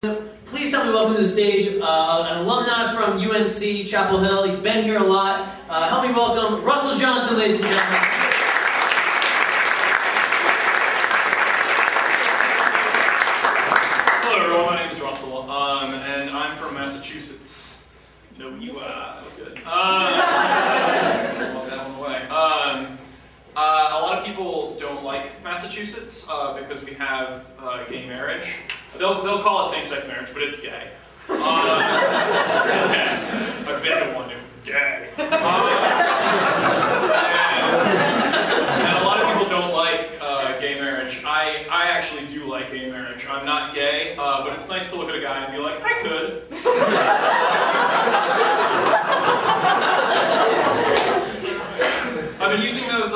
Please help me welcome to the stage an alumni from UNC Chapel Hill. He's been here a lot. Help me welcome Russell Johnson, ladies and gentlemen. Hello everyone, my name is Russell, and I'm from Massachusetts. No, that was good. I'll walk that one away. A lot of people don't like Massachusetts because we have gay marriage. They'll call it same-sex marriage, but it's gay. I've been to one, it was gay. And a lot of people don't like gay marriage. I actually do like gay marriage. I'm not gay, but it's nice to look at a guy and be like, I could. I've been using those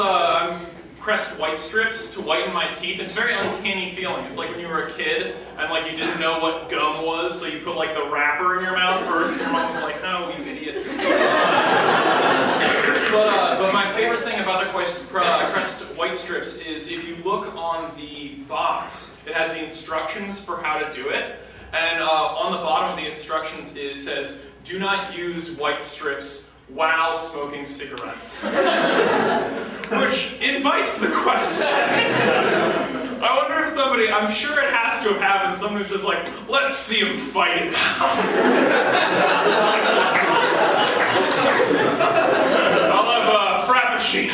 Crest white strips to whiten my teeth. It's a very uncanny feeling. It's like when you were a kid and like you didn't know what gum was, so you put like the wrapper in your mouth first, and your mom was like, "No, you idiot." But my favorite thing about the Crest white strips is if you look on the box, it has the instructions for how to do it, and on the bottom of the instructions it says, "Do not use white strips while smoking cigarettes." Which invites the question. I wonder if somebody, I'm sure it has to have happened, someone's just like, let's see him fight it out. I'll have a frappuccino.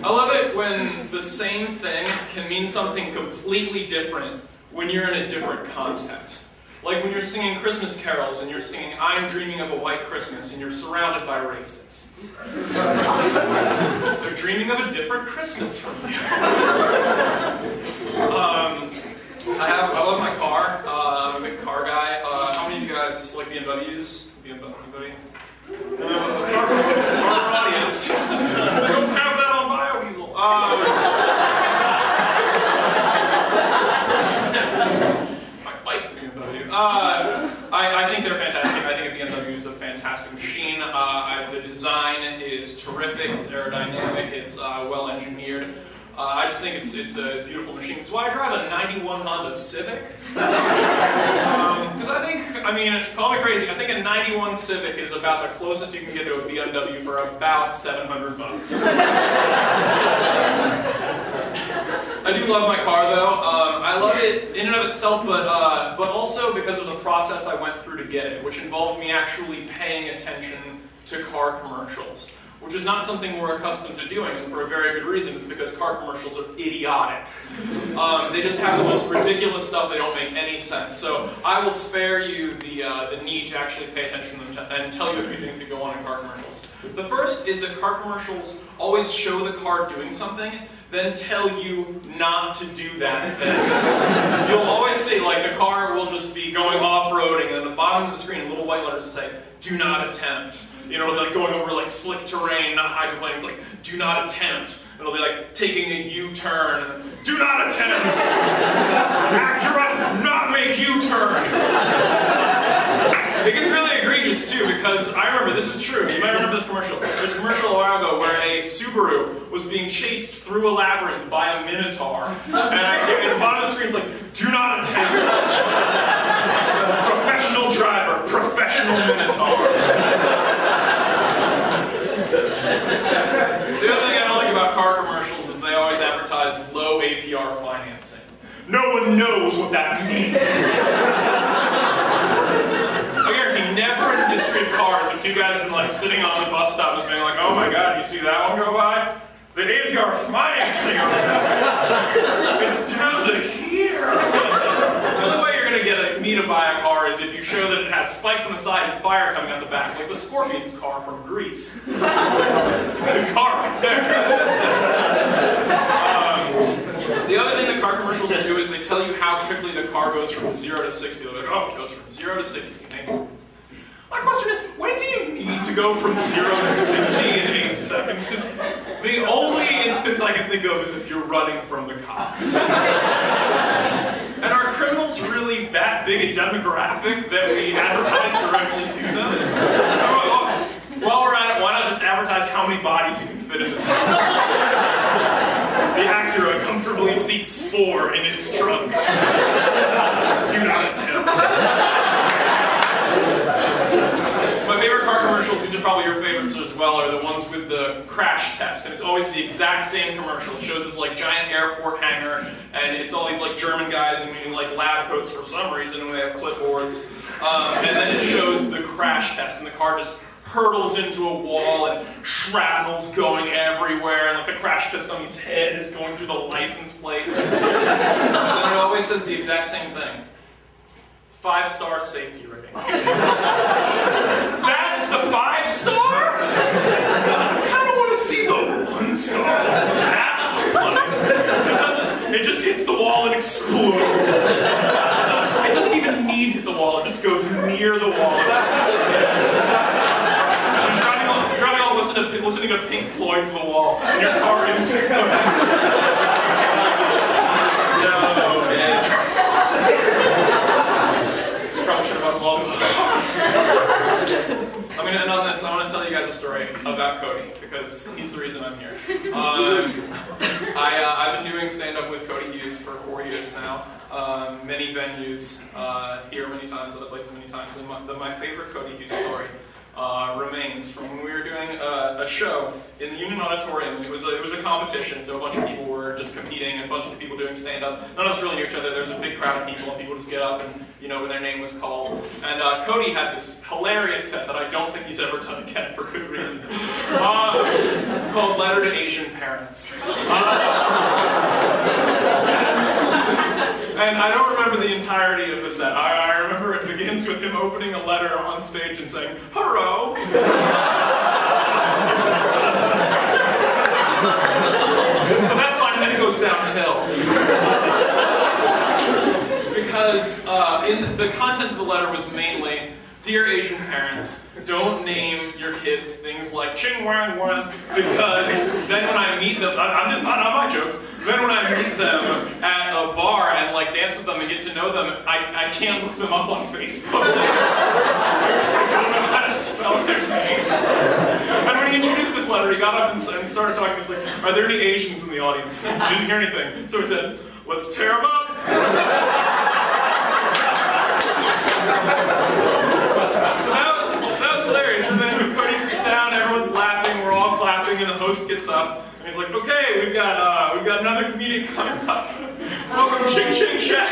I love it when the same thing can mean something completely different when you're in a different context. Like when you're singing Christmas carols and you're singing I'm Dreaming of a White Christmas and you're surrounded by racists. They're dreaming of a different Christmas from you. I love my car. I'm a big car guy. How many of you guys like BMWs? Anybody? Car audience. I don't have that on biodiesel. I think they're fantastic. I think a BMW is a fantastic machine. The design is terrific. It's aerodynamic. It's well engineered. I just think it's a beautiful machine. It's why I drive a '91 Honda Civic. Because call me crazy, I think a '91 Civic is about the closest you can get to a BMW for about $700. I do love my car though. I love it in and of itself, but also because of the process I went through to get it, which involved me actually paying attention to car commercials, which is not something we're accustomed to doing, and for a very good reason. It's because car commercials are idiotic. They just have the most ridiculous stuff. They don't make any sense. So I will spare you the need to actually pay attention to them and tell you a few things that go on in car commercials. The first is that car commercials always show the car doing something, then tell you not to do that thing. You'll always see, like, the car will just be going off-roading, and at the bottom of the screen, little white letters will say, "Do not attempt." You know, like going over like slick terrain, not hydroplane. It's like, "Do not attempt." It'll be like taking a U-turn, and it's like, "Do not attempt." Acura does not make U-turns. It gets really egregious too, because I remember, this is true, you might remember this commercial. There's a commercial a while ago where a Subaru was being chased through a labyrinth by a Minotaur. And at the bottom of the screen it's like, "Do not attempt." Professional driver, professional Minotaur. The other thing I don't like about car commercials is they always advertise low APR financing. No one knows what that means. I guarantee never in the history of cars have two guys been like sitting on the bus stop and being like, "Oh my god, you see that one go by? The APR financing on that. It's down to here." The only way you're going to get me to buy a car is if you show that it has spikes on the side and fire coming out the back, like the Scorpions car from Greece. It's a good car right there. The other thing that car commercials do is they tell you how quickly the car goes from 0 to 60. They're like, "Oh, it goes from 0 to 60 in 8 seconds." My question is, when do you need to go from 0 to 60 in 8 seconds? Because the only instance I can think of is if you're running from the cops. And are criminals really that big a demographic that we advertise directly to them? While we're at it, why not just advertise how many bodies you can fit in the trunk? The Acura comfortably seats 4 in its trunk. Do not attempt. My favorite car commercials, these are probably your favorites as well, are the ones with the crash test, and it's always the exact same commercial. It shows this like giant airport hangar, and it's all these like German guys in like lab coats for some reason, and they have clipboards. And then it shows the crash test, and the car just hurtles into a wall, and shrapnel's going everywhere, and like the crash test on his head is going through the license plate. And then it always says the exact same thing. 5-star safety rating. That's the 5-star? I kind of want to see the 1-star. What's that look like? It just hits the wall and explodes. It doesn't even need to hit the wall, it just goes near the wall. You're driving all listening to Pink Floyd's The Wall, and your car in No, man. Probably should have unloaded. I'm going to end on this. I want to tell you guys a story about Cody, because he's the reason I'm here. I've been doing stand-up with Cody Hughes for 4 years now. Many venues, here many times, other places many times. And my favorite Cody Hughes story remains from when we were doing a show in the Union Auditorium. It was a competition, so a bunch of people were just competing, and a bunch of people doing stand-up. None of us really knew each other. There was a big crowd of people, and people just get up and, you know, when their name was called. And Cody had this hilarious set that I don't think he's ever done again for good reason, called Letter to Asian Parents. And I don't remember the entirety of the set. I remember it begins with him opening a letter on stage and saying, "Hello." So that's fine, and then it goes downhill. Because the content of the letter was mainly, "Dear Asian parents, don't name your kids things like Ching Wang Wan, because then when I meet them, not my jokes, then when I meet them at a bar and like dance with them and get to know them, I can't look them up on Facebook later, because I don't know how to spell their names." And when he introduced this letter, he got up and started talking. He's like, "Are there any Asians in the audience?" I didn't hear anything. So he said, "Let's tear them up." So that was hilarious. And then Cody sits down, everyone's laughing, we're all clapping, and the host gets up and he's like, "Okay, we've got another comedian coming up. Welcome, Ching Ching Shack."